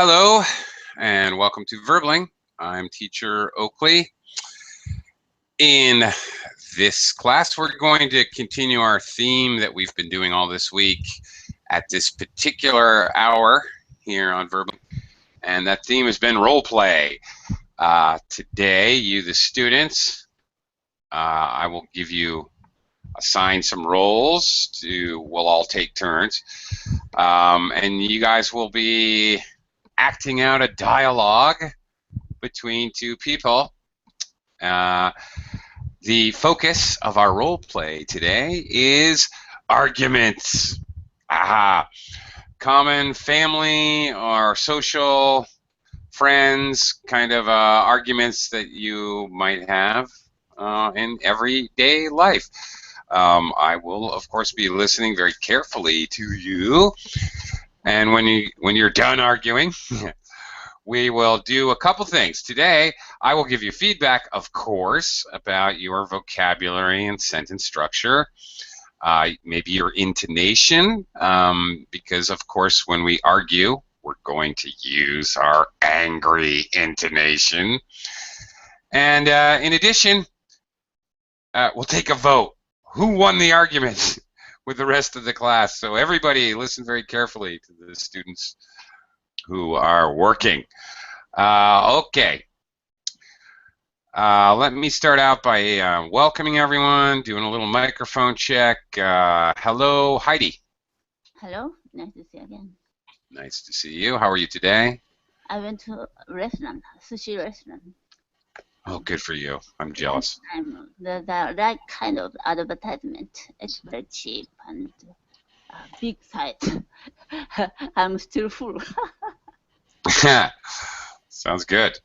Hello, and welcome to Verbling. I'm teacher Oakley. In this class, we're going to continue our theme that we've been doing all this week at this particular hour here on Verbling, and that theme has been role play. Today, you, the students, I will assign some roles. We'll all take turns, and you guys will be acting out a dialogue between two people. The focus of our role play today is arguments. Common family or social friends kind of arguments that you might have in everyday life. I will, of course, be listening very carefully to you. And when you're done arguing, we will do a couple things. Today, I will give you feedback, of course, about your vocabulary and sentence structure, maybe your intonation, because, of course, when we argue, we're going to use our angry intonation. And in addition, we'll take a vote. Who won the argument? With the rest of the class. So everybody listen very carefully to the students who are working. Okay. Let me start out by welcoming everyone, doing a little microphone check. Hello, Heidi. Hello, nice to see you again. Nice to see you. How are you today? I went to a restaurant, sushi restaurant. Oh, good for you. I'm jealous. That kind of advertisement, it's very cheap and big size. I'm still full. Sounds good.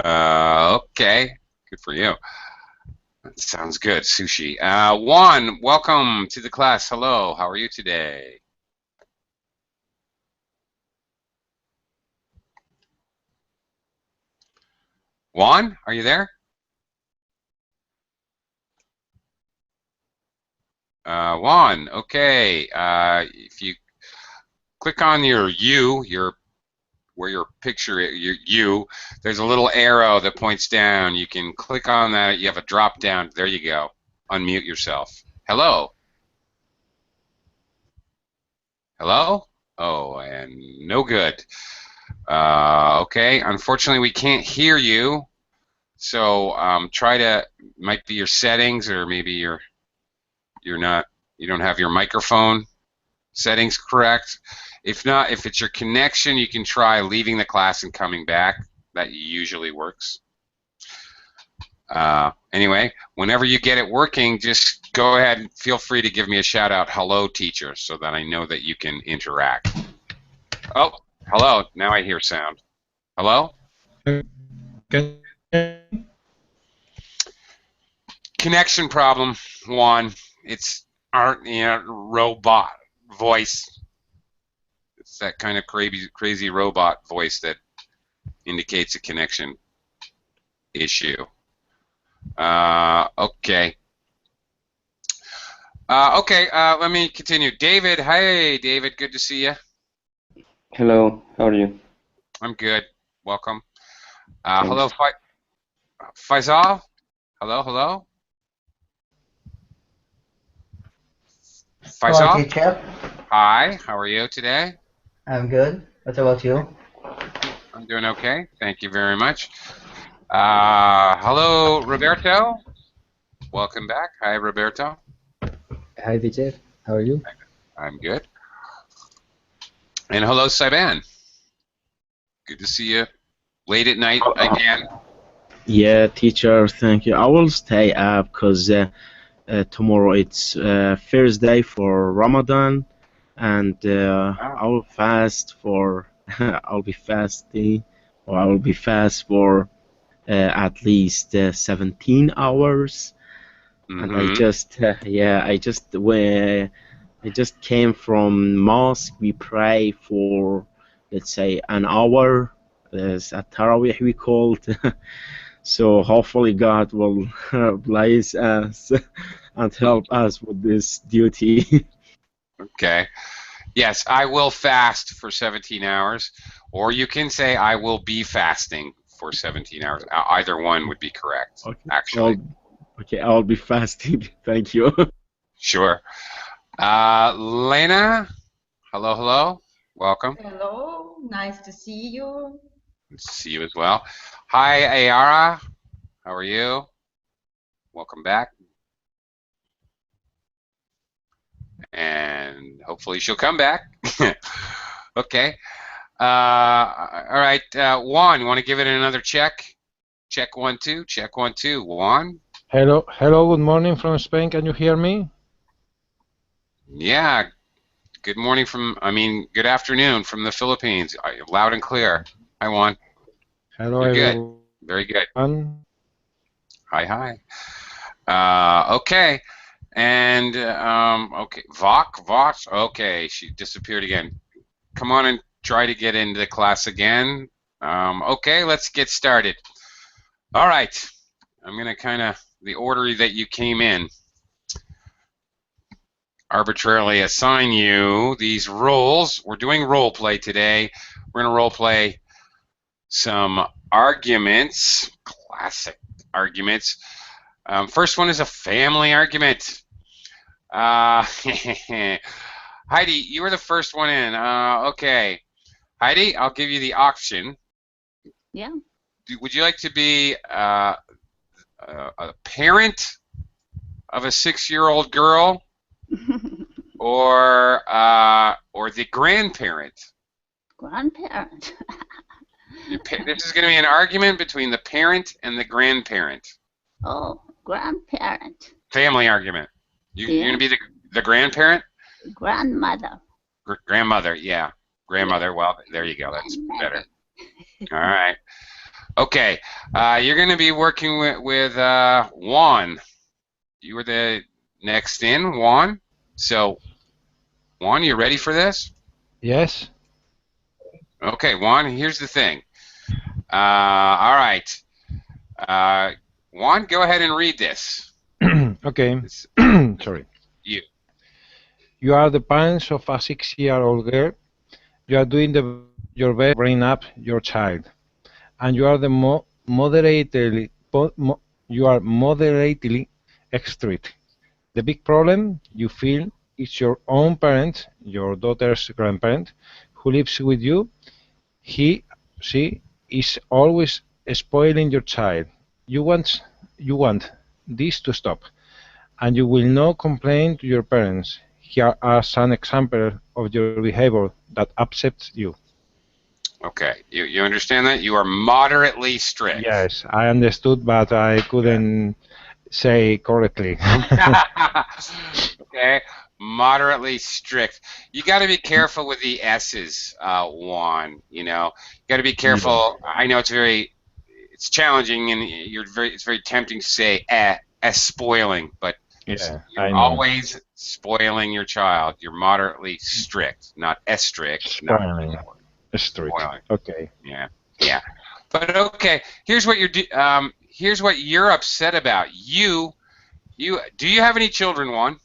Okay, good for you. That sounds good, sushi. Juan, welcome to the class. Hello, how are you today? Juan, are you there? Juan, okay. If you click on your where your picture is, there's a little arrow that points down. You can click on that. You have a drop down. There you go. Unmute yourself. Hello. Hello? Oh, and no good. Okay, unfortunately we can't hear you, so might be your settings, or maybe you don't have your microphone settings correct. If not, if it's your connection, you can try leaving the class and coming back. That usually works. Anyway, whenever you get it working, just go ahead and feel free to give me a shout out, hello teacher, so that I know that you can interact. Oh. Hello, now I hear sound. Hello? Okay. Connection problem, Juan. It's our robot voice. It's that kind of crazy robot voice that indicates a connection issue. Okay. Let me continue. David, hey, David, good to see you. Hello, how are you? I'm good. Welcome. Hello, Faisal. Hello. Faisal. Hello, teacher. Hi. How are you today? I'm good. What about you? I'm doing okay. Thank you very much. Hello, Roberto. Welcome back. Hi, Roberto. Hi, teacher. How are you? I'm good. And hello, Saiban. Good to see you late at night again. Yeah, teacher, thank you. I will stay up because tomorrow it's first day for Ramadan, and I will fast for I'll be fasting, or I will be fast for at least 17 hours. And I just came from mosque. We pray for, let's say, an hour. There's a Tarawih we called. So hopefully God will bless us and help us with this duty. Okay. Yes, I will fast for 17 hours. Or you can say, I will be fasting for 17 hours. Either one would be correct, Okay. actually. I'll be fasting. Thank you. Sure. Lena, hello. Welcome. Hello, nice to see you. Good to see you as well. Hi, Ayara. How are you? Welcome back. And hopefully she'll come back. Okay. All right. Juan, you want to give it another check? Check 1 2. Check 1 2. Juan. Hello, good morning from Spain. Can you hear me? Yeah. Good morning good afternoon from the Philippines. Loud and clear. Hi, Juan. Hello, You're good. everyone. Very good. Hi. Okay. And okay, Vok. Okay, she disappeared again. Come on and try to get into the class again. Okay, let's get started. All right. I'm gonna the order that you came in, arbitrarily assign you these roles. We're doing role play today. We're gonna role play some arguments, classic arguments. First one is a family argument. Heidi, you were the first one in. Okay. Heidi, I'll give you the option. Yeah. Would you like to be a parent of a 6-year-old girl, or the grandparent? Grandparent. This is going to be an argument between the parent and the grandparent. Oh, grandparent. Family argument. You're going to be the grandparent? Grandmother. Grandmother, yeah. Grandmother, well, there you go. That's better. All right. Okay. You're going to be working with Juan. You were the next in, Juan. So, Juan, you ready for this? Yes. Okay, Juan, here's the thing. All right. Juan, go ahead and read this. Okay. Sorry. You are the parents of a 6-year-old girl. You are doing your best to bring up your child, and you are the moderately strict. The big problem you feel is your own parent, your daughter's grandparent, who lives with you. She is always spoiling your child. You want this to stop, and you will not complain to your parents. Here are some examples of your behavior that upsets you. Okay, you understand that? You are moderately strict. Yes, I understood, but I couldn't say correctly. Okay, moderately strict. You got to be careful with the S's, Juan. You got to be careful. I know it's challenging, and it's very tempting to say spoiling, but yeah, you're always spoiling your child. You're moderately strict, not strict. Spoiling. Strict. Spoiling. Okay. Yeah. But okay, here's what you're upset about. Do you have any children, Juan?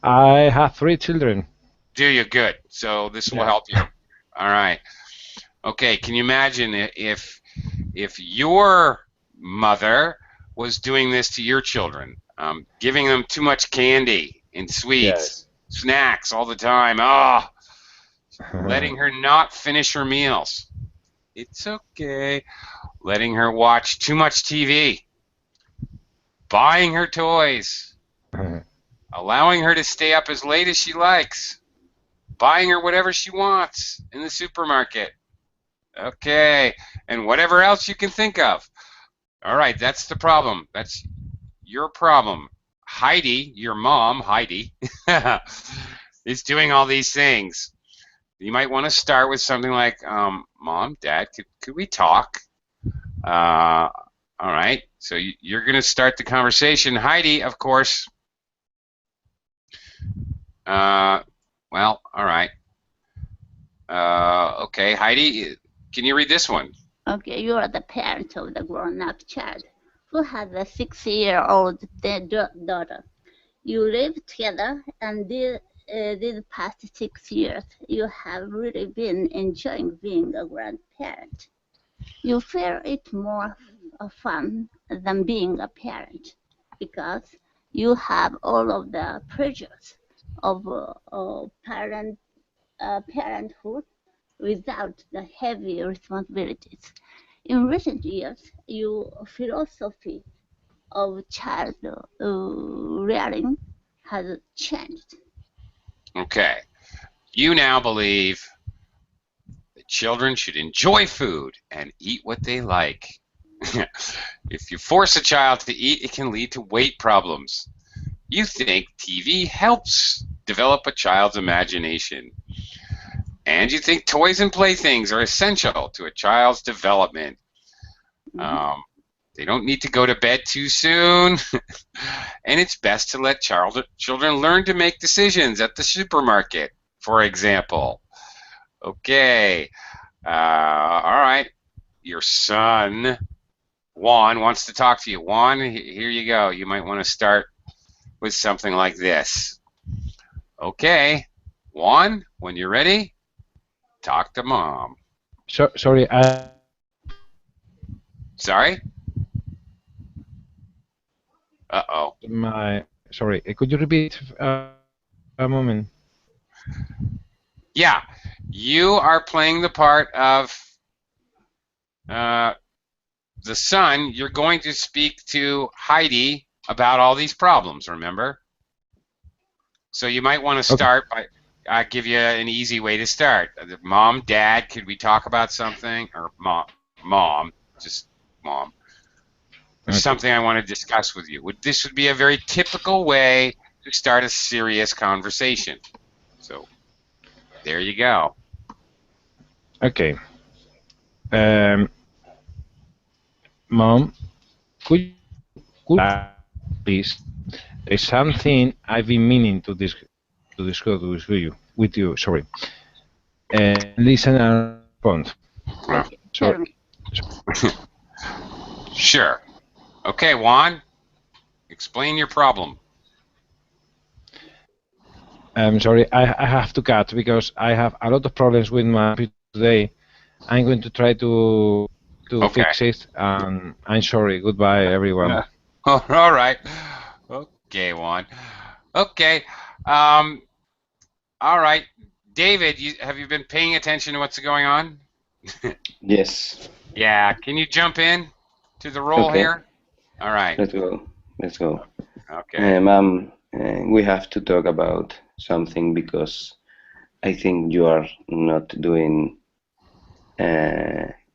I have 3 children. Do you? Good. So this will help you. All right. Okay. Can you imagine if your mother was doing this to your children, giving them too much candy and sweets, snacks all the time? Letting her not finish her meals. It's okay. Letting her watch too much TV. Buying her toys. Allowing her to stay up as late as she likes. Buying her whatever she wants in the supermarket. Okay. And whatever else you can think of. All right, that's the problem. That's your problem. Heidi, your mom, Heidi, is doing all these things. You might want to start with something like, Mom, Dad, could we talk? All right, so you're going to start the conversation. Heidi, of course. Well, all right. Okay, Heidi, can you read this one? Okay, you are the parent of the grown-up child who has a 6-year-old daughter. You live together and these past 6 years, you have really been enjoying being a grandparent. You feel it more fun than being a parent because you have all of the pressures of parenthood without the heavy responsibilities. In recent years, your philosophy of child rearing has changed. Okay. You now believe that children should enjoy food and eat what they like. If you force a child to eat, it can lead to weight problems. You think TV helps develop a child's imagination. And you think toys and playthings are essential to a child's development. They don't need to go to bed too soon. And it's best to let children learn to make decisions at the supermarket, for example. Okay. All right. Your son, Juan, wants to talk to you. Juan, here you go. You might want to start with something like this. Okay. Juan, when you're ready, talk to mom. Sorry, Sorry? Uh-oh. Sorry. Could you repeat a moment? Yeah. You are playing the part of the son. You're going to speak to Heidi about all these problems, remember? So you might want to start by, I'll give you an easy way to start. Mom, Dad, could we talk about something? Or Mom, just Mom. There's something I want to discuss with you. This would be a very typical way to start a serious conversation. So there you go. Okay. Mom, could please? There's something I've been meaning to discuss with you. Sorry. Listen and respond. Sorry. Sure. Okay, Juan, explain your problem. I'm sorry, I have to cut because I have a lot of problems with my computer today. I'm going to try to fix it. I'm sorry. Goodbye, everyone. Yeah. All right. Okay, Juan. Okay. All right. David, have you been paying attention to what's going on? Yes. Yeah. Can you jump in to the role here? All right. Let's go. Let's go. Okay. Mom, we have to talk about something because I think you are not doing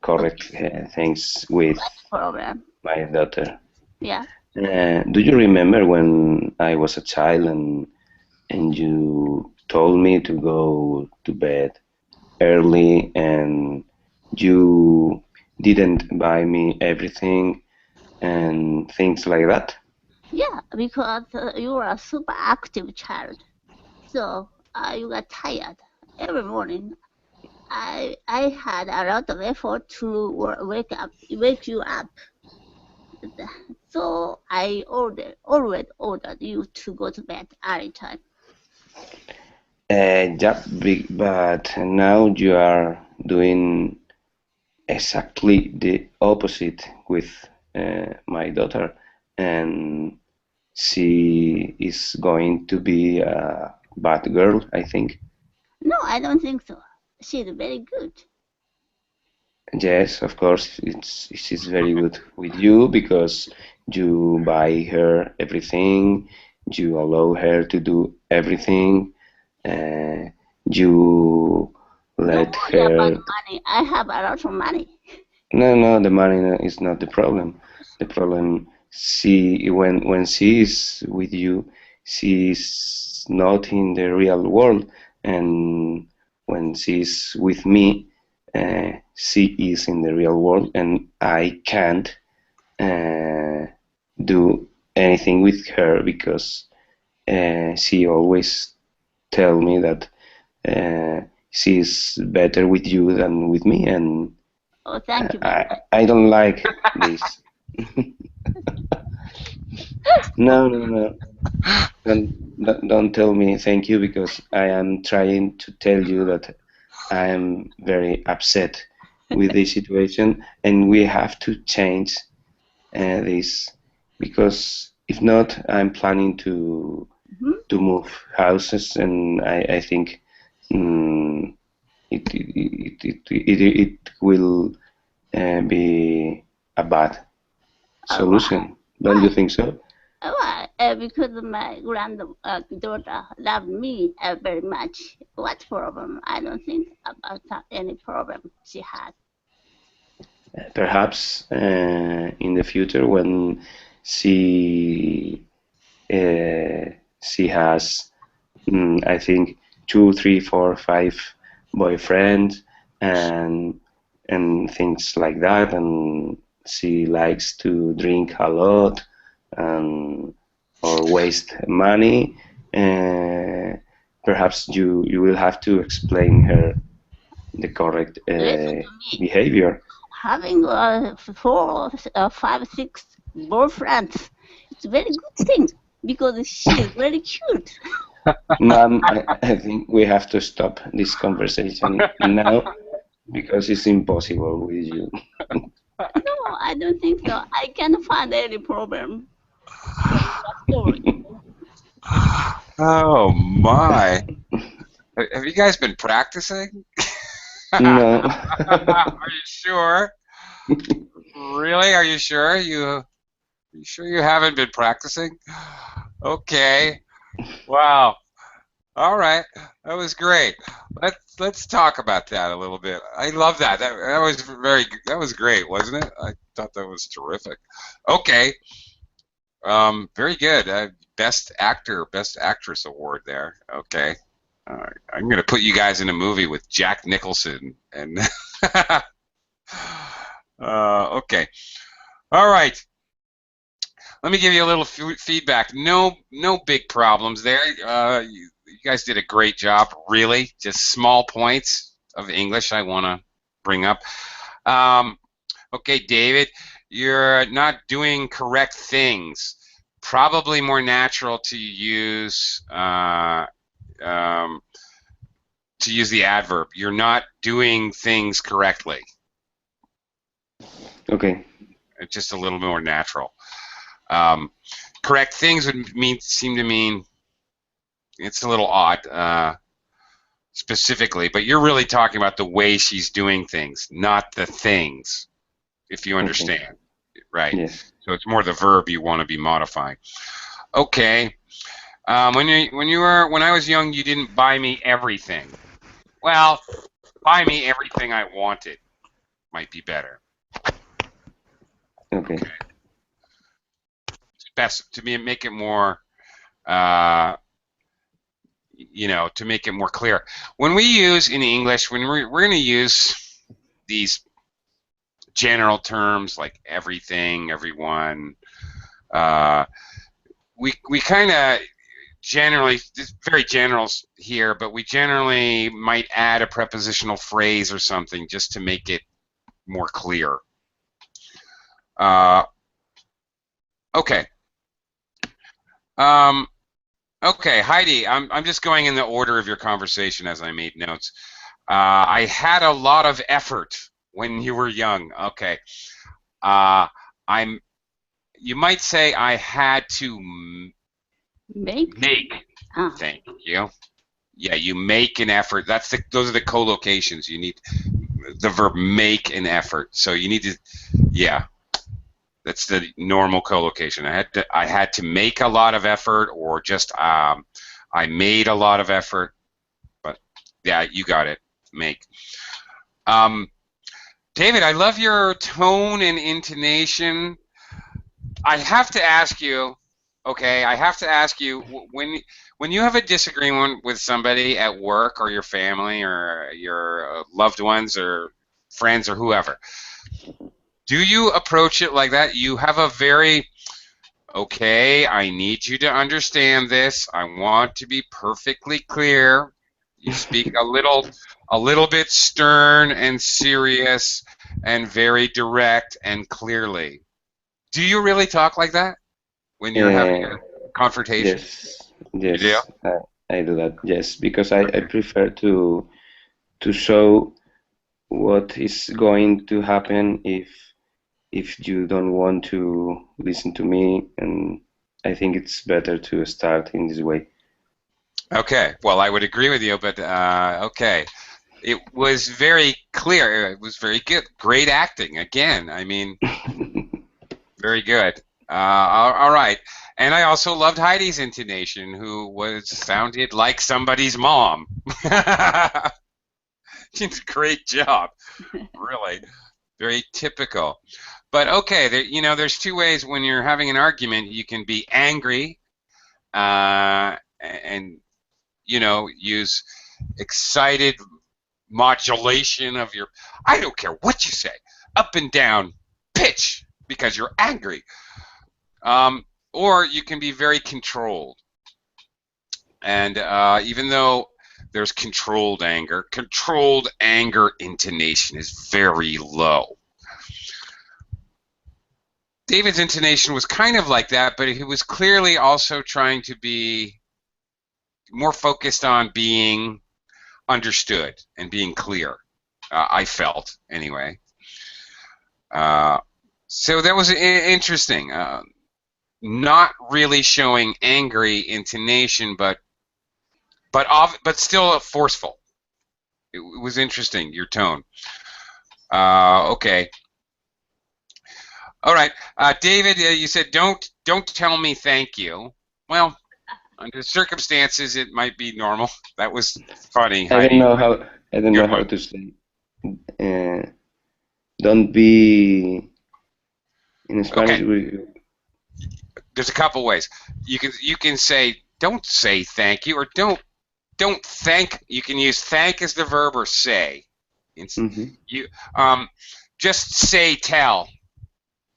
correct things with my daughter. Yeah. Do you remember when I was a child and you told me to go to bed early and you didn't buy me everything and things like that? Yeah, because you are a super active child, so you got tired every morning. I had a lot of effort to wake you up. So I always ordered you to go to bed early time. Yeah, but now you are doing exactly the opposite with my daughter, and she is going to be a bad girl, I think. No, I don't think so. She's very good. Yes, of course, she's very good with you because you buy her everything, you allow her to do everything, you let Don't worry her. about money. I have a lot of money. No, the money is not the problem. The problem, when she is with you, she is not in the real world, and when she is with me, she is in the real world, and I can't do anything with her because she always tell me that she is better with you than with me, and Oh, thank you. I don't like this. No. Don't tell me thank you because I am trying to tell you that I am very upset with this situation and we have to change this because if not, I'm planning Mhm. to move houses and I think mm, it will be a bad Why? solution. Don't Why? you think so? Why? Because my granddaughter loved me very much. What problem? I don't think about any problem she has. Perhaps in the future when she she has I think two, three, four, five boyfriends and things like that, and she likes to drink a lot and or waste money. Perhaps you will have to explain her the correct Listen to me. behavior. Having four, five, six boyfriends, it's a very good thing because she is very cute. Mom, I think we have to stop this conversation now because it's impossible with you. No, I don't think so. I can't find any problem from your story. Oh my! Have you guys been practicing? No. Are you sure? Really? Are you sure? You sure you haven't been practicing? Okay. Wow. All right. That was great. Let's talk about that a little bit. I love that. That was that was great, wasn't it? I thought that was terrific. Okay. Very good. Best actor, best actress award there. Okay. I'm gonna put you guys in a movie with Jack Nicholson and okay. All right. Let me give you a little feedback. No big problems there. You guys did a great job, really. Just small points of English I want to bring up. Okay, David, you're not doing correct things. Probably more natural to use the adverb. You're not doing things correctly. Okay. It's just a little more natural. Correct things would seem to mean it's a little odd specifically, but you're really talking about the way she's doing things, not the things, if you understand. Okay. Right. Yes. So it's more the verb you want to be modifying. Okay. When I was young, you didn't buy me everything. Well, buy me everything I wanted might be better. Okay. It's best to make it more, to make it more clear. When we use in English, when we're going to use these general terms like everything, everyone, we kind of generally, it's very general here, but we generally might add a prepositional phrase or something just to make it more clear. Okay. Okay, Heidi, I'm just going in the order of your conversation as I made notes. I had a lot of effort when you were young. Okay. You might say I had to Make. Thank you. Yeah, you make an effort. Those are the collocations. You need the verb make an effort. So you need to, yeah. That's the normal collocation. I had to make a lot of effort, or just I made a lot of effort. But yeah, you got it. Make. David, I love your tone and intonation. I have to ask you. Okay, I have to ask you when you have a disagreement with somebody at work or your family or your loved ones or friends or whoever. Do you approach it like that? You have a very, okay, I need you to understand this. I want to be perfectly clear. You speak a little bit stern and serious and very direct and clearly. Do you really talk like that when you're having a confrontation? Yes, You do? yes, I do that. Yes, because I prefer to show what is going to happen if you don't want to listen to me, and I think it's better to start in this way. Okay. Well, I would agree with you, but okay. It was very clear. It was very good. Great acting. Again, I mean, very good. All right. And I also loved Heidi's intonation, who sounded like somebody's mom. Great job. Really. Very typical. But okay, there's two ways when you're having an argument. You can be angry, and use excited modulation of your. I don't care what you say, up and down pitch because you're angry. Or you can be very controlled, and even though there's controlled anger intonation is very low. David's intonation was kind of like that, but he was clearly also trying to be more focused on being understood and being clear. I felt, anyway. So that was interesting. Not really showing angry intonation, but still forceful. It was interesting, your tone. Okay. All right, David, you said don't tell me thank you. Well, under circumstances, it might be normal. That was funny, Heidi. I don't know how to say. Don't be in Spanish. Okay. There's a couple ways. You can say don't say thank you, or don't thank. You can use thank as the verb or say. You just say tell.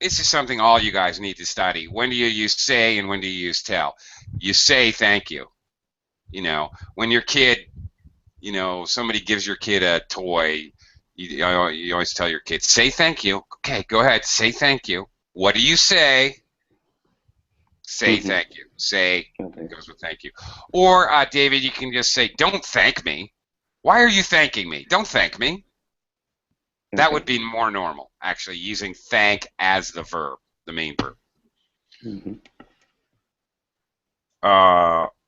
This is something all you guys need to study. When do you use say and when do you use tell? You say thank you. When your kid, somebody gives your kid a toy, you always tell your kid, say thank you. Okay, go ahead, say thank you. What do you say? Say thank you. Say goes with thank you. Or, David, you can just say, don't thank me. Why are you thanking me? Don't thank me. That would be more normal, actually, using thank as the verb, the main verb.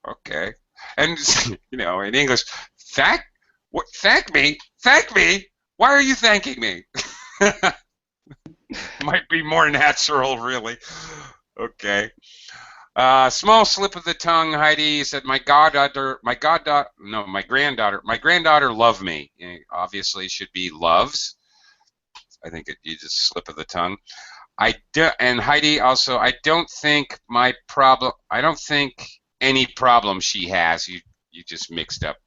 Okay. And, in English, thank me? Thank me? Why are you thanking me? Might be more natural, really. Okay. Small slip of the tongue, Heidi said, my granddaughter loved me. Obviously should be loves. I think you just slip of the tongue. And Heidi also, I don't think any problem she has. You just mixed up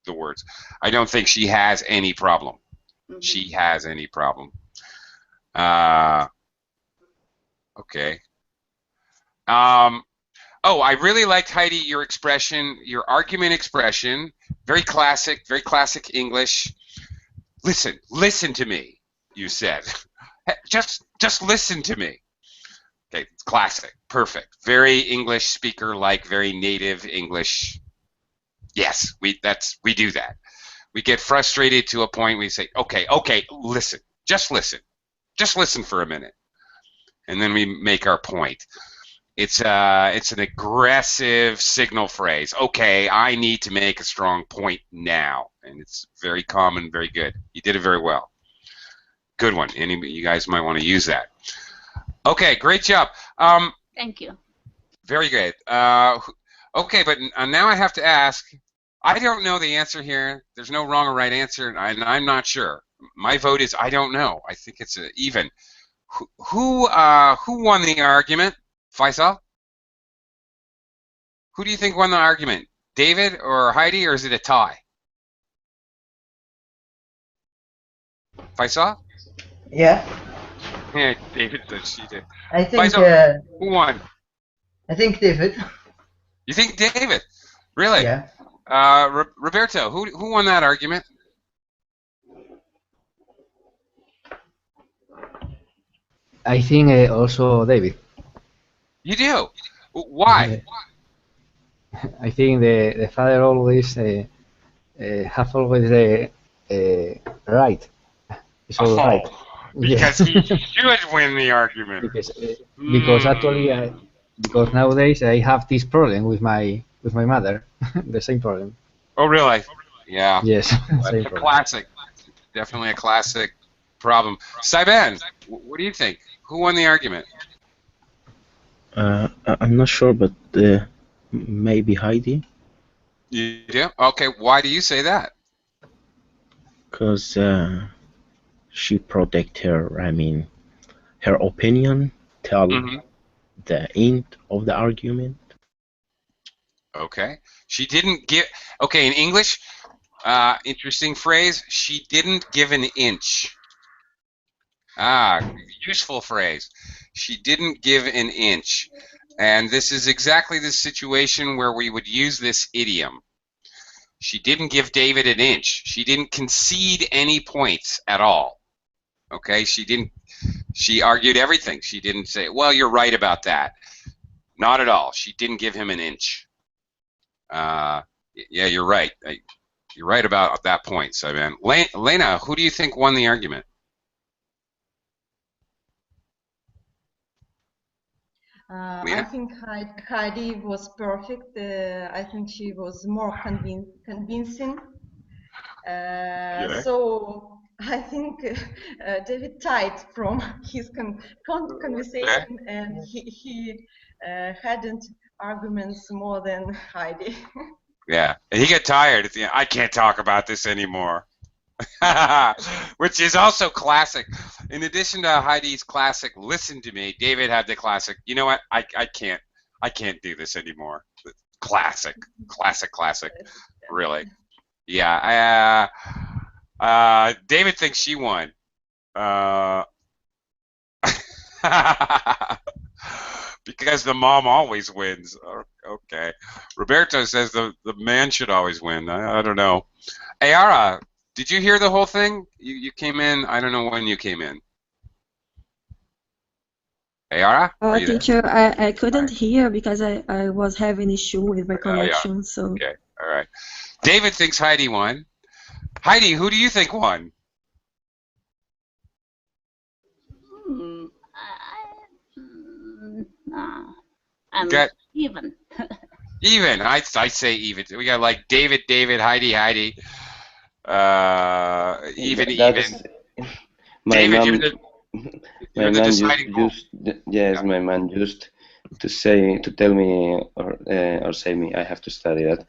the words. I don't think she has any problem. She has any problem. Okay. I really liked, Heidi, your expression, your argument expression. Very classic English. Listen to me, you said. Just listen to me. Okay, it's classic, perfect. Very English speaker-like, very native English. Yes, we do that. We get frustrated to a point we say, okay, listen. Just listen for a minute. And then we make our point. It's an aggressive signal phrase. Okay, I need to make a strong point now, and it's very common, very good. You did it very well. Good one. You guys might want to use that. Okay, great job. Thank you. Very good. Okay, but now I have to ask. I don't know the answer here. There's no wrong or right answer, and I'm not sure. My vote is I don't know. I think it's even. Who won the argument? Faisal? Who do you think won the argument? David or Heidi, or is it a tie? Faisal? Yeah. Yeah, David said she did. I think. Faisal, who won? I think David. You think David? Really? Yeah. Roberto, who won that argument? I think also David. You do? Why? I think the father always have always the right. It's all right. Because Yeah. he should win the argument. Because actually because nowadays I have this problem with my mother, the same problem. Oh, really? Yeah. Yes, That's same a problem. classic. Definitely a classic problem. Saiban, what do you think? Who won the argument? I'm not sure, but maybe Heidi, You do? Okay, why do you say that? because she protect her. I mean, her opinion tell the end of the argument. Okay. She didn't give. Okay, in English, interesting phrase. She didn't give an inch. Useful phrase. She didn't give an inch. And this is exactly the situation where we would use this idiom. She didn't give David an inch. She didn't concede any points at all. Okay, she argued everything. She didn't say, well, you're right about that. Not at all. She didn't give him an inch. Yeah, you're right. You're right about that point, Saiban. Lena, who do you think won the argument? I think Heidi was perfect. I think she was more convincing. So I think David tied from his conversation, and he hadn't arguments more than Heidi. Yeah, and he got tired at the end. I can't talk about this anymore. Which is also classic. In addition to Heidi's classic, listen to me, David had the classic, you know what, I can't do this anymore. Classic, really. Yeah, David thinks she won. Because the mom always wins. Okay. Roberto says the man should always win. I don't know. Ayara, did you hear the whole thing? You came in, I don't know when you came in. Ayara? Teacher, I couldn't hear because I was having issue with my connection. So. Okay, all right. David thinks Heidi won. Heidi, who do you think won? I'm even. Even. I say even. We got like David, Heidi. Even. My David, my man used to tell me or say me I have to study that.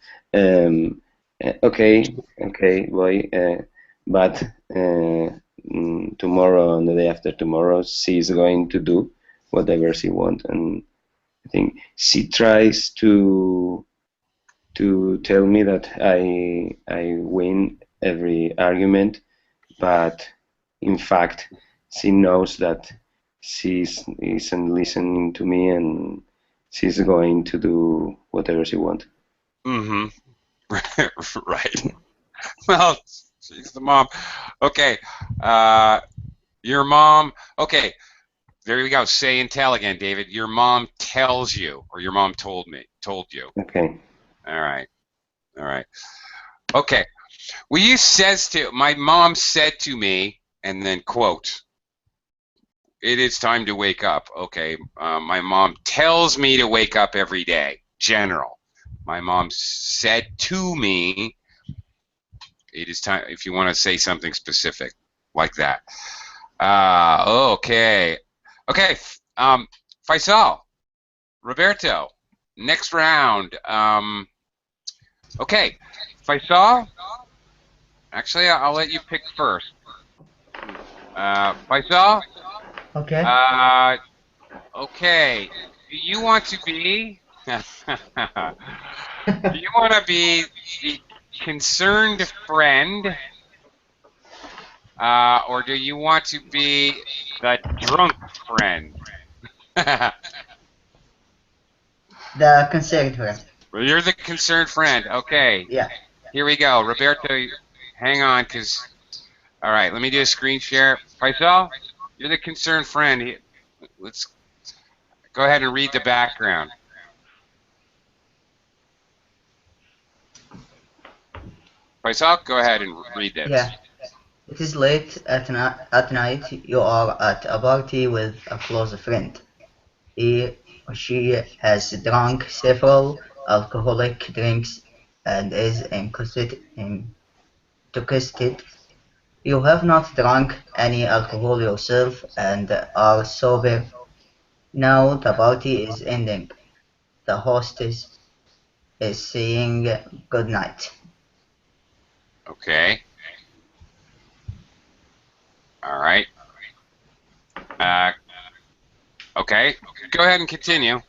Okay, boy. But tomorrow and the day after tomorrow, she is going to do whatever she wants, and I think she tries to tell me that I win every argument, but in fact she knows that she isn't listening to me, and she's going to do whatever she wants. Mm-hmm. Right. Well, she's the mom. Okay. Your mom. Okay. There we go. Say and tell again, David. Your mom tells you, or your mom told you. Okay. All right. Okay. Well, you says to my mom said to me, and then quote. It is time to wake up. Okay. My mom tells me to wake up every day. General. My mom said to me. It is time. If you want to say something specific, like that. Okay. Okay, Faisal, Roberto, next round. Okay, Faisal, actually, I'll let you pick first. Faisal? Okay. Okay, do you want to be, do you want to be the concerned friend, or do you want to be the drunk friend? The concerned friend. Well, you're the concerned friend. Okay. Yeah. Here we go. Roberto, hang on, because... All right, let me do a screen share. Faisal, you're the concerned friend. Let's go ahead and read the background. Faisal, go ahead and read this. Yeah. It is late at night. You are at a party with a close friend. He or she has drunk several alcoholic drinks and is intoxicated. You have not drunk any alcohol yourself and are sober. Now the party is ending. The hostess is saying good night. Okay. All right. Okay. Go ahead and continue.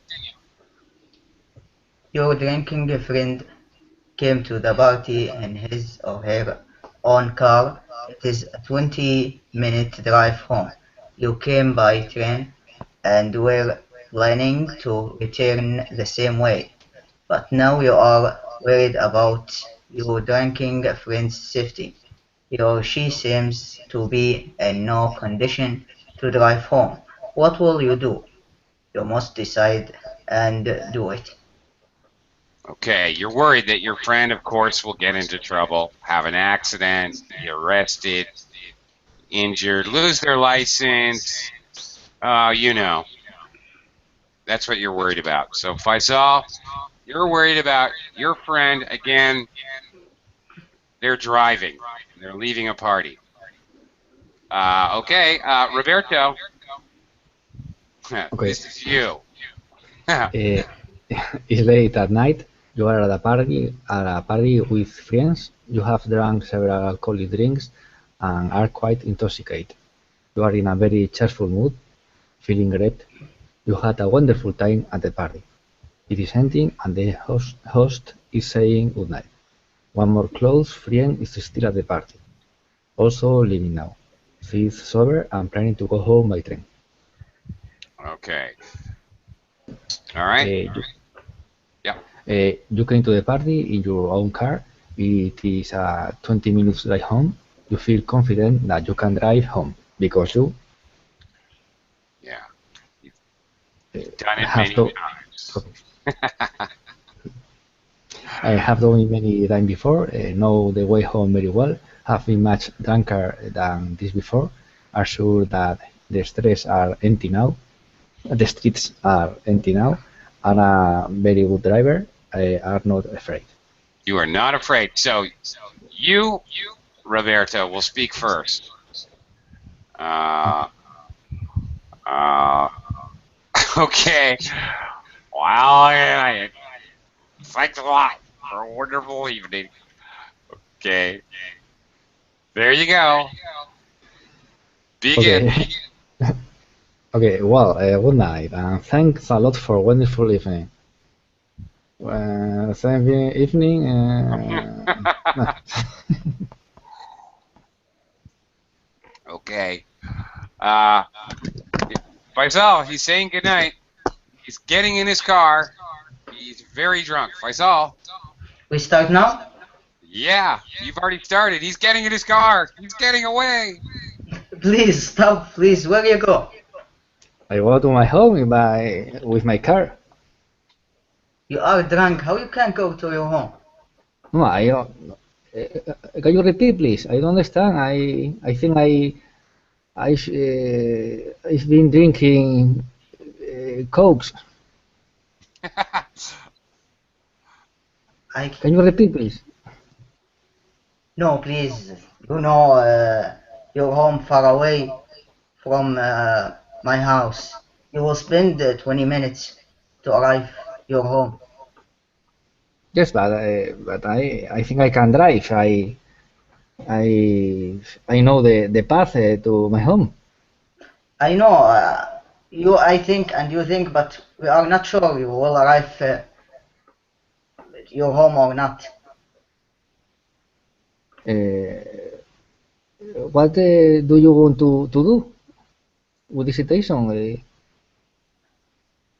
Your drinking friend came to the party in his or her own car. It is a 20-minute drive home. You came by train and were planning to return the same way. But now you are worried about your drinking friend's safety. He or she seems to be in no condition to drive home. What will you do? You must decide and do it. Okay, you're worried that your friend, of course, will get into trouble, have an accident, be arrested, injured, lose their license. You know. That's what you're worried about. So, Faisal, you're worried about your friend, again, they're driving. They're leaving a party. Okay, Roberto. Okay. This is you. It's late at night. You are at a party with friends. You have drunk several alcoholic drinks and are quite intoxicated. You are in a very cheerful mood, feeling great. You had a wonderful time at the party. It is ending and the host is saying goodnight. One more close friend is still at the party, also leaving now. She is sober and planning to go home by train. Okay. All right. You came to the party in your own car. It is a 20 minutes drive home. You feel confident that you can drive home because you You've done it many times. I have done it many times before, know the way home very well, have been much drunker than this before, are sure that the streets are empty now, and a very good driver, are not afraid. You are not afraid. So you, Roberto, will speak first. Okay. Well, thanks a lot for a wonderful evening. Okay. There you go. Begin. Okay. Okay, well, good night, and thanks a lot for a wonderful evening. Same evening. Okay. Faisal, he's saying goodnight. He's getting in his car. He's very drunk. Faisal. We start now? Yeah, you've already started. He's getting in his car. He's getting away. Please stop. Please, where you go? I go to my home with my car. You are drunk. How you can go to your home? No, I don't. Can you repeat, please? I don't understand. I think I've been drinking Cokes. Can you repeat, please? No, please. You know, your home far away from my house. You will spend 20 minutes to arrive your home. Yes, but I think I can drive. I know the path to my home. I know. I think, and you think, but we are not sure you will arrive at your home or not. What do you want to do with the situation?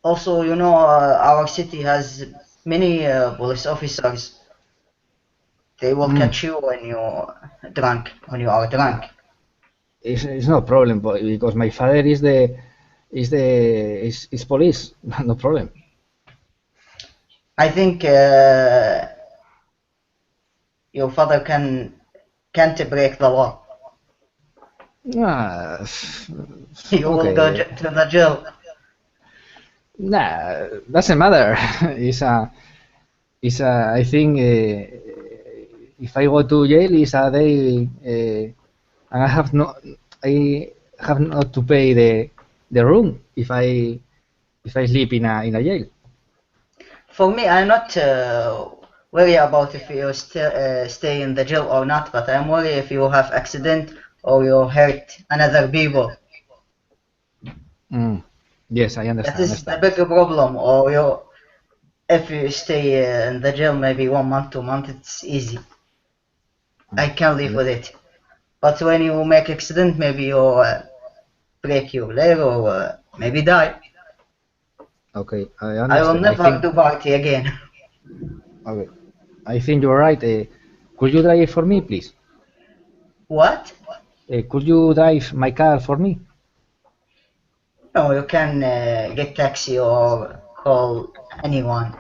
Also, you know, our city has many police officers. They will catch you when you are drunk. It's no problem, because my father is police. No problem. I think your father can't break the law. Ah, You will go okay. to the jail. Nah, doesn't matter. I think if I go to jail, it's a day, and I have not to pay the room if I sleep in a jail. For me, I'm not worried about if you stay in the jail or not, but I'm worried if you have accident or you hurt another people. Yes, I That understand. is the bigger problem. Or if you stay in the jail maybe 1 month, 2 months, it's easy. I can live with it. But when you make accident, maybe you break your leg or maybe die. Okay, I I will understand. never do party again. Okay, I think you're right. Could you drive for me, please? What? Could you drive my car for me? No, you can get taxi or call anyone.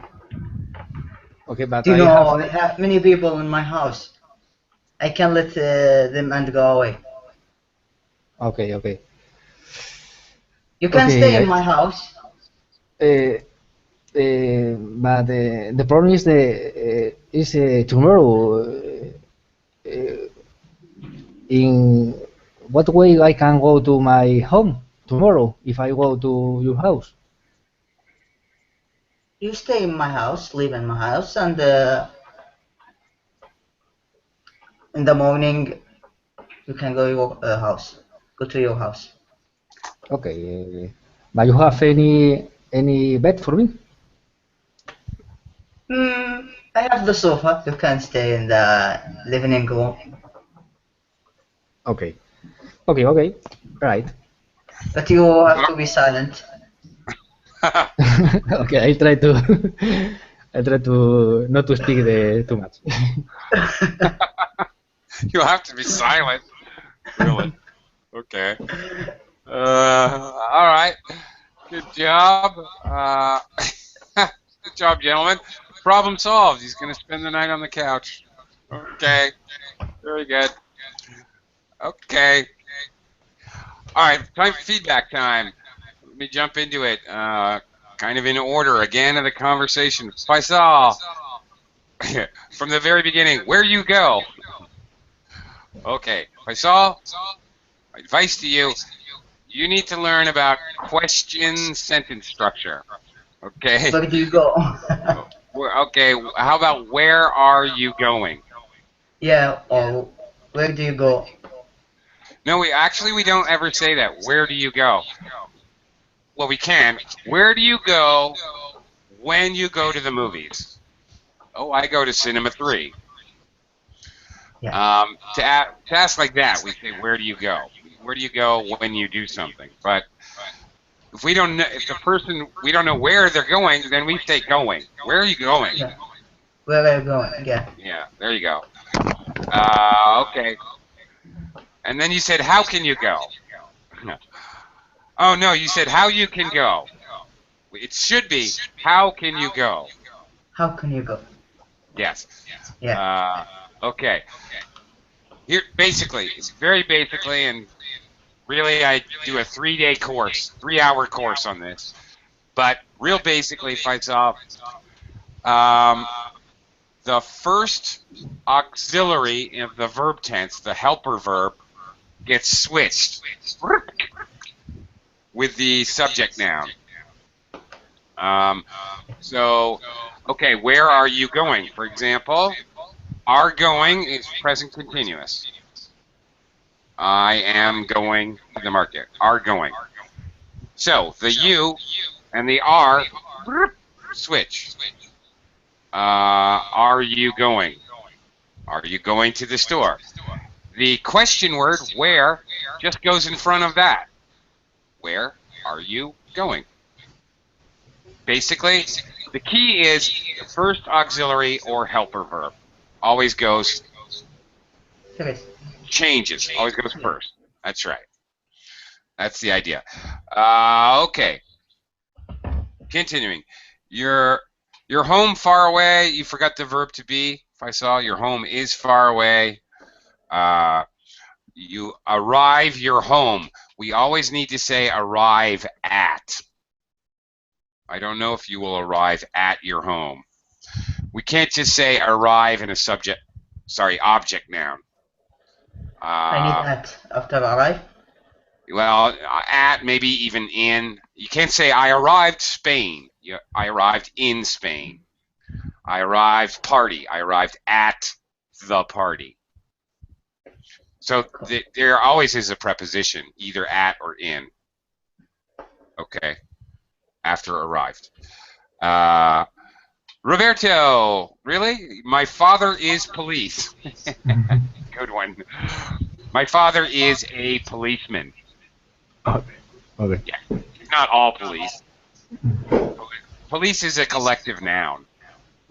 Okay, but Do you I know, have I have many people in my house. I can let them and go away. Okay, okay. You can Okay, stay in my house. But the problem is tomorrow. In what way I can go to my home tomorrow if I go to your house? You stay in my house, live in my house, and in the morning you can go your house. Go to your house. Okay, but you have any bed for me? I have the sofa. You can stay in the living room. Okay, okay, right. But you have to be silent. Okay, I try to I try to not to speak too much. You have to be silent. Really? Okay. All right. Good job. Good job, gentlemen. Problem solved. He's going to spend the night on the couch. Okay. Very good. Okay. All right. Feedback time. Let me jump into it. Kind of in order again of the conversation. Faisal, from the very beginning, where you go? Okay. Faisal, my advice to you, you need to learn about question sentence structure. Okay. Where do you go? Okay. How about where are you going? Yeah, or where do you go? No, we don't ever say that. Where do you go? Well, we can. Where do you go when you go to the movies? Oh, I go to Cinema 3. Yeah. To ask like that, we say, where do you go? Where do you go when you do something? But if we don't know, if the person, we don't know where they're going, then we say going. Where are you going? Yeah. Where are you going? Yeah. Yeah, there you go. Okay. And then you said, how can you go? Oh, no, you said how you can go. It should be, how can you go? How can you go? Yes. Yeah. Okay. Here, basically, it's very basically, and really I do a 3-day course, 3-hour course on this. But real basically, Faisal, the first auxiliary of the verb tense, the helper verb, gets switched with the subject noun. So, okay, where are you going? For example, are going is present continuous. I am going to the market. Are going. So, the you and the are switch. Are you going? Are you going to the store? The question word, where, just goes in front of that. Where are you going? Basically, the key is the first auxiliary or helper verb. Always goes, changes, always goes first. That's right. That's the idea. Okay. Continuing. You're home far away, you forgot the verb to be. Faisal, your home is far away. You arrive your home. We always need to say arrive at. I don't know if you will arrive at your home. We can't just say arrive in a object noun. I need at after arrive. Well, at, maybe even in. You can't say I arrived Spain. I arrived in Spain. I arrived party. I arrived at the party. So there always is a preposition, either at or in. Okay. After arrived. Roberto, really? My father is police. Good one. My father is a policeman. Okay. Yeah. Not all police. Police is a collective noun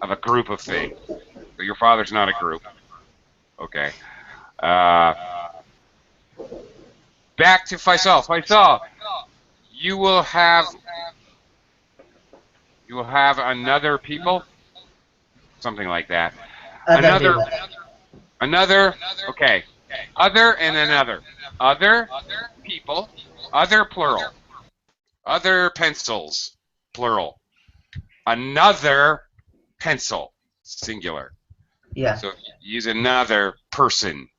of a group of things. So your father's not a group. Okay. Back to Faisal. Faisal, you will have another people, something like that. Another. Okay. Other and another. Other people. Other plural. Other pencils plural. Another pencil singular. Yeah. So use another person.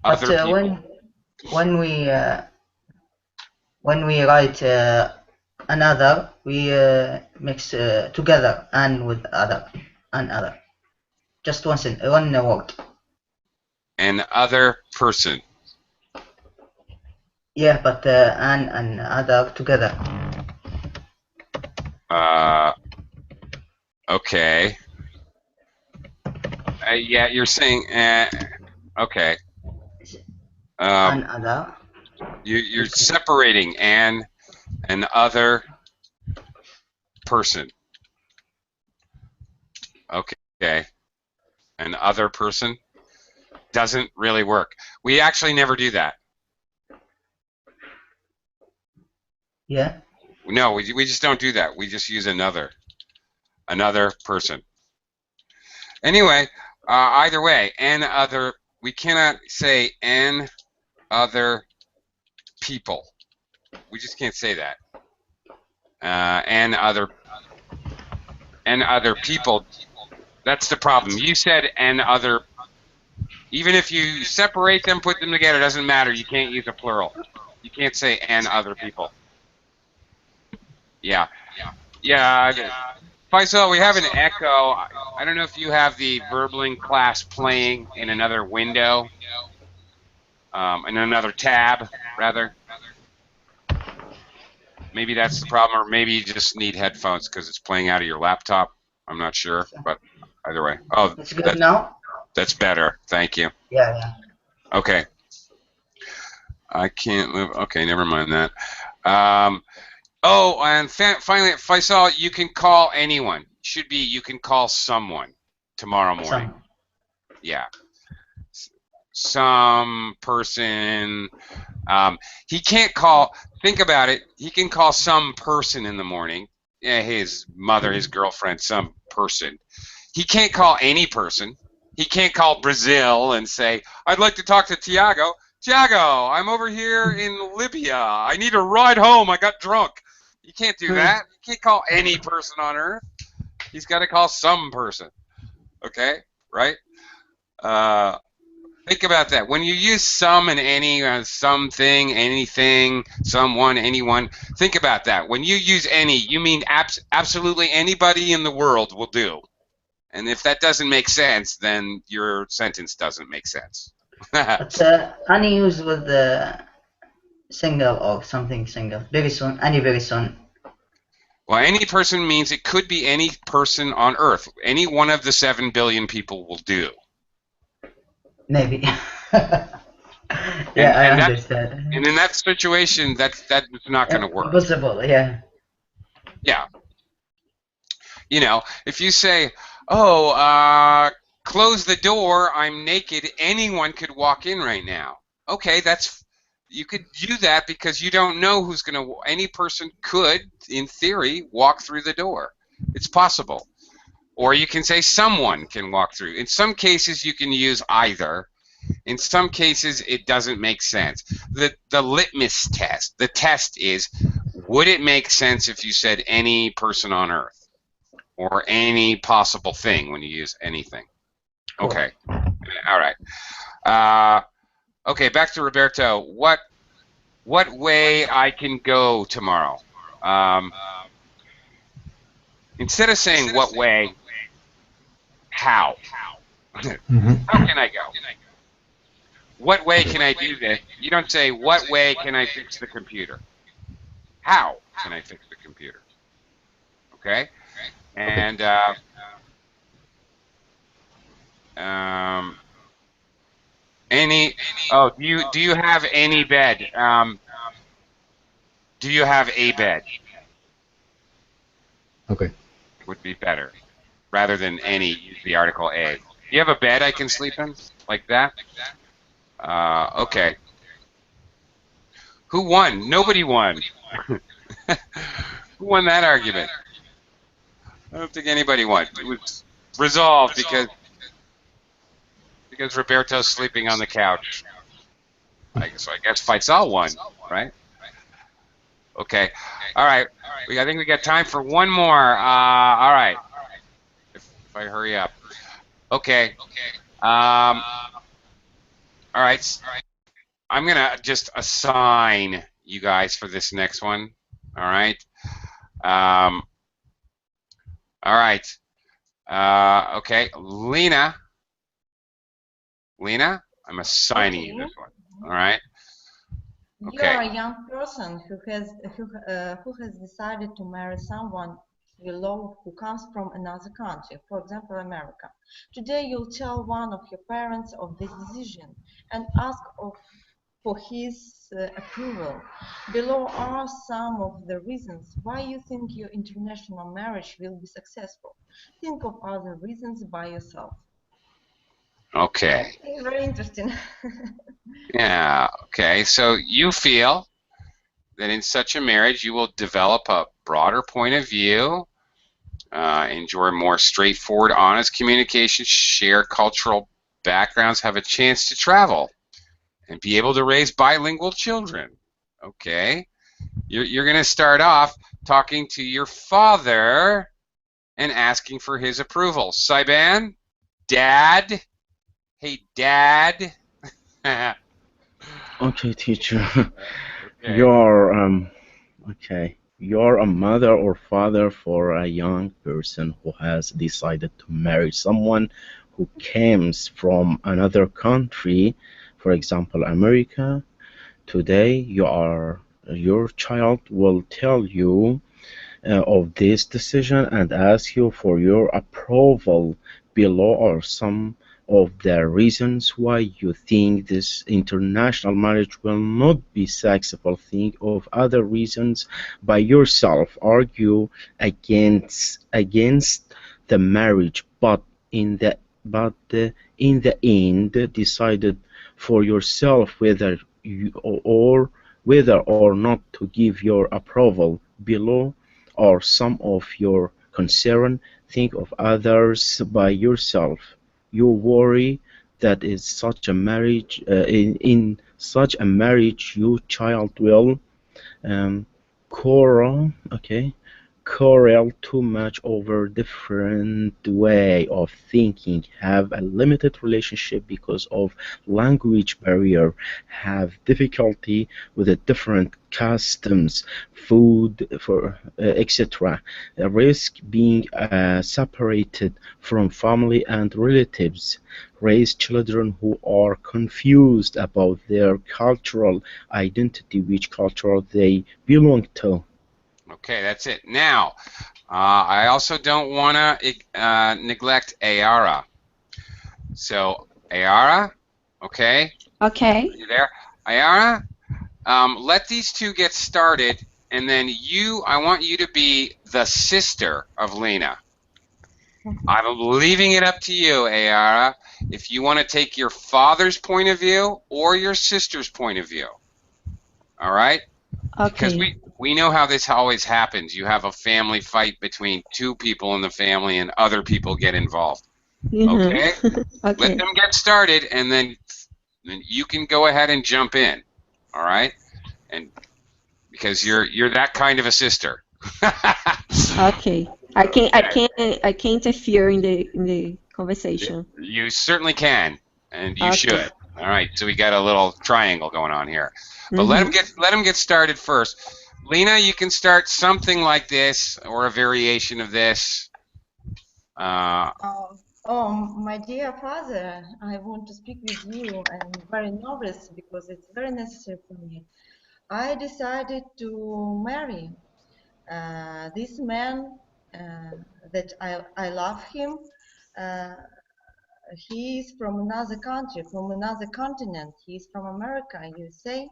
But Other people. when we write another, we mix together and with other and other. Just one word. An other person. Yeah, but and other together. Okay. Yeah, you're saying. Okay. And other. You're separating an other person. Okay. An other person doesn't really work. We actually never do that. Yeah. No, we just don't do that. We just use another person. Anyway, either way, an other. We cannot say an other people. We just can't say that. And other people. That's the problem. You said and other. Even if you separate them, put them together, doesn't matter. You can't use a plural. You can't say and other people. Yeah. Faisal, we have an echo. I don't know if you have the Verbling class playing in another window, in another tab, rather. Maybe that's the problem, or maybe you just need headphones because it's playing out of your laptop. I'm not sure, but either way. Oh, it's good now? That's better. Thank you. Yeah. Okay. I can't live. Okay, never mind that. Oh, and finally, Faisal, you can call anyone. Should be you can call someone tomorrow morning. Yeah. Some person. He can't call. Think about it. He can call some person in the morning. Yeah, his mother, his girlfriend, some person. He can't call any person. He can't call Brazil and say, I'd like to talk to Tiago. Tiago, I'm over here in Libya. I need a ride home. I got drunk. You can't do that. You can't call any person on earth. He's got to call some person. Okay? Right? Think about that. When you use some and any, something, anything, someone, anyone, think about that. When you use any, you mean absolutely anybody in the world will do. And if that doesn't make sense, then your sentence doesn't make sense. But any use with the single or something single. Very soon, any very soon. Well, any person means it could be any person on Earth. Any one of the 7 billion people will do. Maybe. I understand. And in that situation, that's not going to work. Impossible, yeah. Yeah. You know, if you say, oh, close the door, I'm naked, anyone could walk in right now. Okay, you could do that because you don't know who's going to, any person could, in theory, walk through the door. It's possible. Or you can say someone can walk through. In some cases, you can use either. In some cases, it doesn't make sense. The litmus test, the test is, would it make sense if you said any person on Earth? Or any possible thing when you use anything? Okay. All right. Okay, back to Roberto. What way I can go tomorrow? Instead of saying what way, how? How can I go? What way can I do this? You don't say, what way can I fix the computer? How can I fix the computer? Okay? And do you have any bed? Do you have a bed? Okay. Would be better. Rather than any, use the article a. Do you have a bed I can sleep in? Like that? Okay. Who won? Nobody won. Who won that argument? I don't think anybody won. It was resolved because Roberto's sleeping on the couch. I guess Faisal won, right? Okay. All right. I think we got time for one more. All right. If I hurry up. Okay. All right. I'm going to just assign you guys for this next one. All right. All right. Okay. Lena, I'm assigning you this one. All right. Okay. You are a young person who has decided to marry someone you love who comes from another country, for example, America. Today you'll tell one of your parents of this decision and ask for his approval. Below are some of the reasons why you think your international marriage will be successful. Think of other reasons by yourself. Okay. Very interesting. Yeah, okay. So you feel that in such a marriage you will develop a broader point of view, enjoy more straightforward, honest communication, share cultural backgrounds, have a chance to travel, and be able to raise bilingual children. Okay. You're going to start off talking to your father and asking for his approval. Saiban, Dad, hey, Dad. Okay, teacher. Okay. You're a mother or father for a young person who has decided to marry someone who comes from another country, for example, America. Today, your child will tell you of this decision and ask you for your approval. Below are some of the reasons why you think this international marriage will not be successful. Think of other reasons by yourself. Argue against the marriage, but in the end, decided for yourself whether or not to give your approval. Below are some of your concern. Think of others by yourself. You worry that in such a marriage, your child will quarrel too much over different way of thinking, have a limited relationship because of language barrier, have difficulty with the different customs, food, for etc. Risk being separated from family and relatives, raise children who are confused about their cultural identity, which culture they belong to. Okay, that's it. Now, I also don't want to neglect Ayara. So, Ayara, okay? Okay. Are you there? Ayara, let these two get started, and then I want you to be the sister of Lena. I'm leaving it up to you, Ayara, if you want to take your father's point of view or your sister's point of view. All right? Okay. Because we know how this always happens. You have a family fight between two people in the family, and other people get involved. Okay? Let Okay. them get started, and then you can go ahead and jump in. All right? And because you're that kind of a sister. Okay. I can interfere in the conversation. You certainly can, and you Okay. should. All right, so we got a little triangle going on here, but Mhm. let him get started first. Lena, you can start something like this or a variation of this. Oh, my dear father, I want to speak with you. I'm very nervous because it's very necessary for me. I decided to marry this man that I love him. Uh, he is from another country, from another continent. He is from America, USA.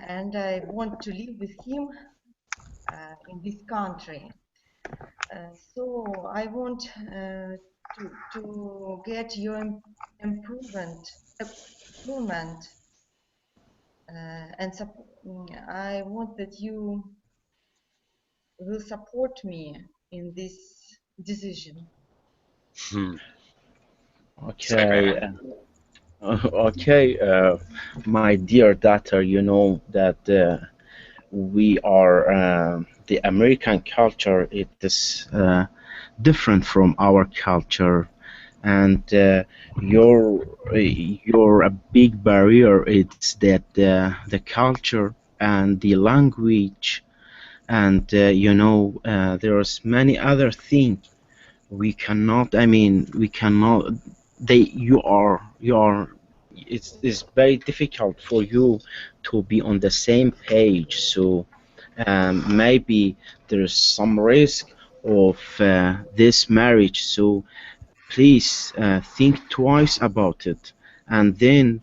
And I want to live with him in this country. So I want to get your improvement, and I want that you will support me in this decision. Okay. Okay, my dear daughter, you know that we are the American culture. It is different from our culture, and your a big barrier is that the culture and the language, and there's many other things we cannot. I mean, we cannot. You are. It's very difficult for you to be on the same page. So maybe there's some risk of this marriage. So please think twice about it, and then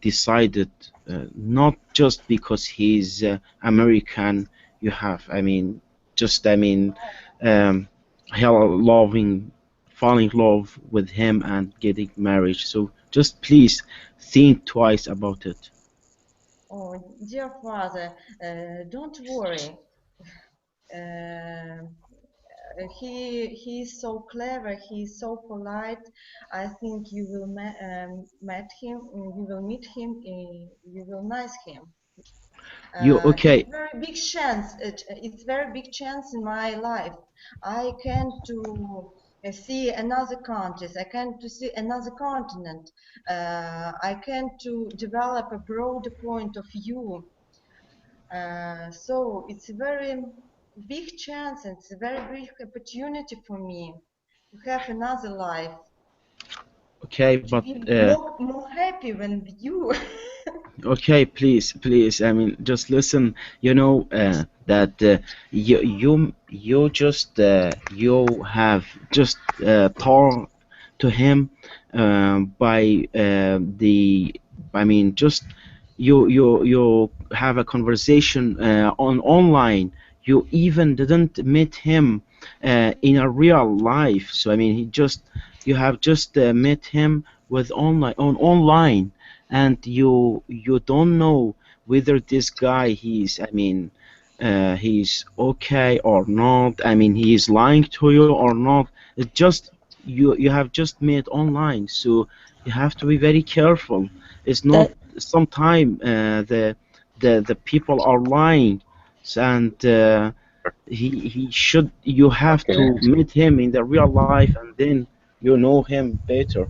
decide it. Not just because he's American, you have. I mean, just I mean, um, loving, falling in love with him and getting married. So just please think twice about it. Oh, dear father, don't worry. Uh, he is so clever. He is so polite. I think you will met him. You will meet him. You will nice him. You okay? It's very big chance. It's very big chance in my life. I can to see another countries. I can to see another continent. I can to develop a broader point of view. So it's a very big chance and it's a very big opportunity for me to have another life, Okay, to but be more happy than you. okay, please. I mean, just listen. You know that you just you have just talked to him by the. I mean, just you have a conversation on online. You even didn't meet him in a real life. So I mean, he just you have just met him with online, and you don't know whether this guy he's okay or not. I mean, he is lying to you or not. It just you have just met online, so you have to be very careful. It's not That sometime the people are lying, and he should you have Okay. to meet him in the real life, and then you know him better.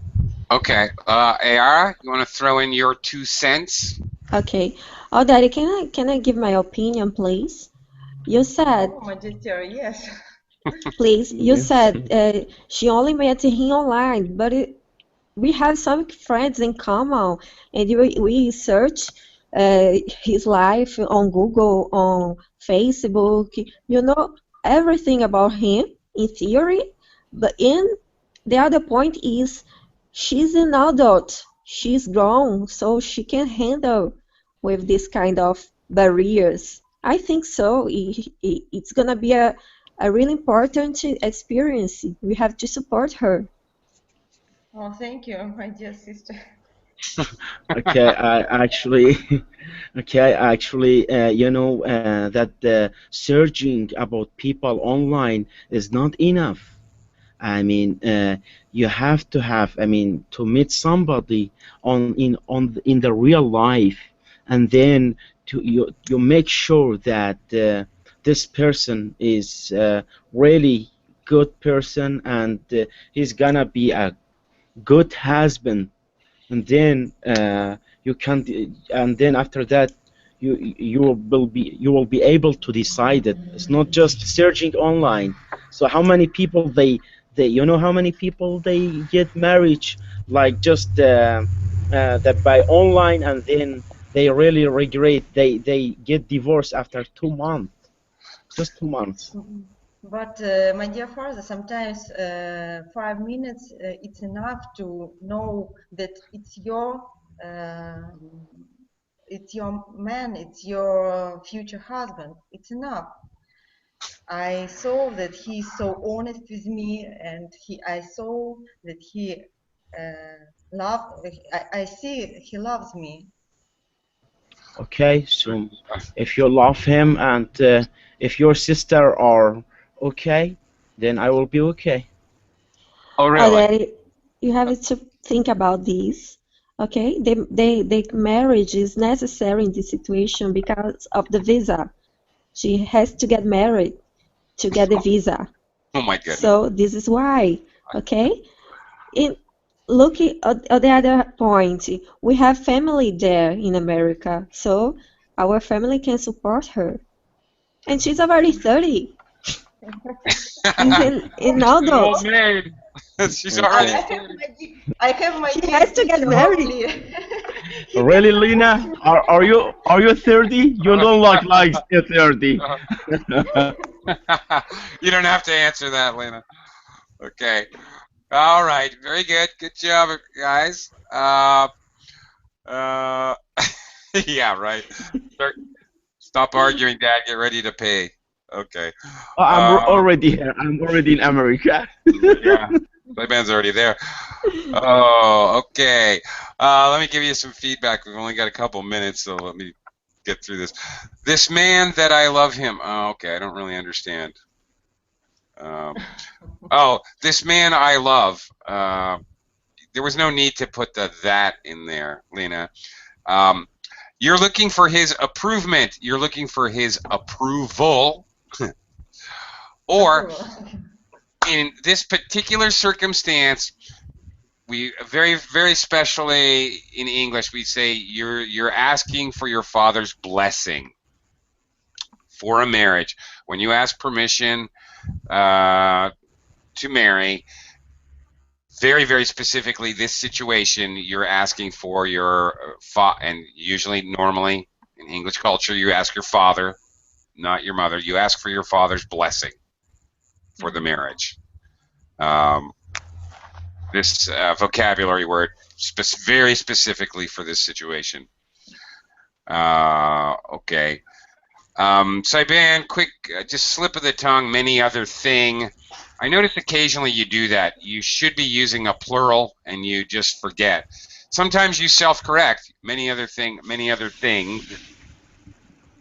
Okay. Ayara, you want to throw in your 2 cents? okay. Oh, Daddy, can I give my opinion, please? You said, Oh, my dear, yes. please. You Yes. said she only met him online, but we have some friends in common, and we search his life on Google, on Facebook. You know everything about him in theory, but in the other point is she's an adult. She's grown, so she can handle with this kind of barriers. I think so. It's gonna be a really important experience. We have to support her. Oh, thank you, my dear sister. Okay, I actually, okay, actually, that searching about people online is not enough. I mean, you have to have, I mean, to meet somebody in the real life, and then you make sure that this person is really good person, and he's gonna be a good husband, and then you can, and then after that you will be able to decide it. It's not just searching online. So how many people they how many people they get married like just that by online, and then they really regret, they get divorced after 2 months, just 2 months. But my dear father, sometimes 5 minutes it's enough to know that uh, it's your man, it's your future husband. It's enough. I saw that he's so honest with me, and I saw that he love. I see he loves me. Okay, so if you love him, and if your sister are okay, then I will be okay. Oh, really? Daddy, you have to think about this. Okay, the marriage is necessary in this situation because of the visa. She has to get married to get the visa. Oh my goodness. So this is why. Okay. In looking at the other point, we have family there in America, so our family can support her. And she's already 30. She's in An old adult. maid. She's Okay. already. I have my She kids has to get married. Really, Lena? Are you 30? You don't look like you're 30. You don't have to answer that, Lena. Okay. All right. Very good. Good job, guys. Yeah, right. Stop arguing, Dad. Get ready to pay. Okay. Oh, I'm already here. I'm already in America. Yeah. Playman's already there. Oh, okay. Let me give you some feedback. We've only got a couple minutes, so let me get through this. This man that I love him. Oh, okay. I don't really understand. Oh, this man I love. There was no need to put the that in there, Lena. You're looking for his approvement. You're looking for his approval. Or in this particular circumstance, we very specially in English we say you're asking for your father's blessing for a marriage. When you ask permission to marry, very specifically this situation, you're asking for your and usually normally in English culture you ask your father, not your mother. You ask for your father's blessing for the marriage. This vocabulary word very specifically for this situation. Okay. Saiban, quick, just slip of the tongue, many other thing. I notice occasionally you do that. You should be using a plural and you just forget. Sometimes you self-correct, many other things.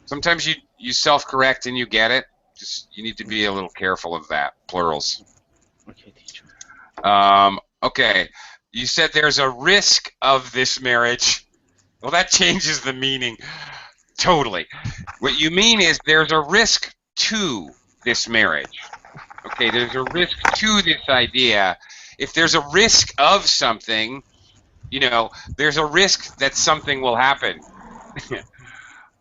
Sometimes you self-correct and you get it. Just you need to be a little careful of that, plurals. Okay, teacher. Okay, you said there's a risk of this marriage. Well, that changes the meaning totally. What you mean is there's a risk to this marriage. Okay, there's a risk to this idea. If there's a risk of something, there's a risk that something will happen.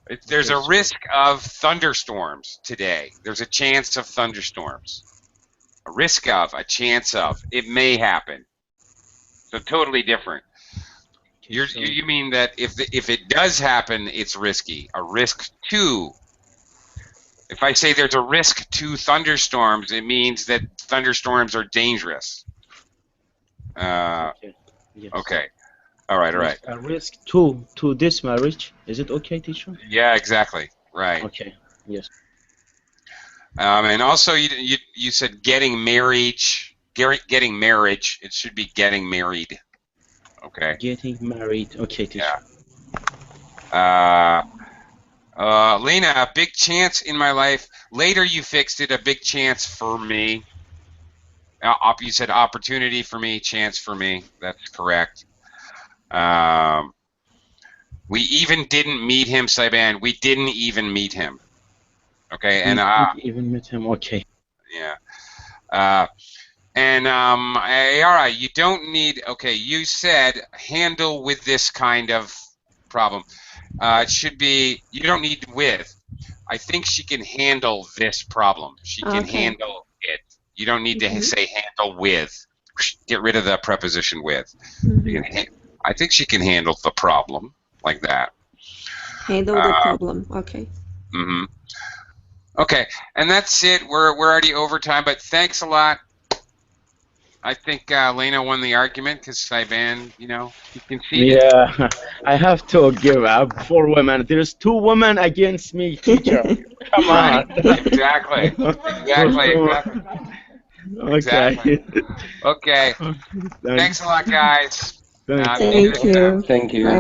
If there's a risk of thunderstorms today, there's a chance of thunderstorms. A risk of, a chance of, it may happen. So totally different. You mean that if it does happen, it's risky. A risk to. If I say there's a risk to thunderstorms, it means that thunderstorms are dangerous. Okay. Yes. Okay. All right. A risk to this marriage. Is it okay, teacher? Yeah, exactly. Right. Okay. Yes. And also, you said getting marriage. Getting marriage. It should be getting married. Okay. Getting married. Okay, teacher. Yeah. Lena, a big chance in my life. Later you fixed it, a big chance for me. You said opportunity for me, chance for me. That's correct. We even didn't meet him, Saiban. We didn't even meet him. Okay, and We didn't even meet him. Okay. yeah. Ayara, you don't need. Okay, you said handle with this kind of problem. It should be. You don't need with. I think she can handle this problem. She can handle it. You don't need to say handle with. Get rid of the preposition with. You can I think she can handle the problem like that. Handle the problem. Okay. Okay, and that's it. We're already over time, but thanks a lot. I think Lena won the argument because Saiban, you can see. Yeah, I have to give up for women. There's 2 women against me, teacher. Come on. Exactly. Okay. Okay. Thanks a lot, guys. Thank you. Thank you.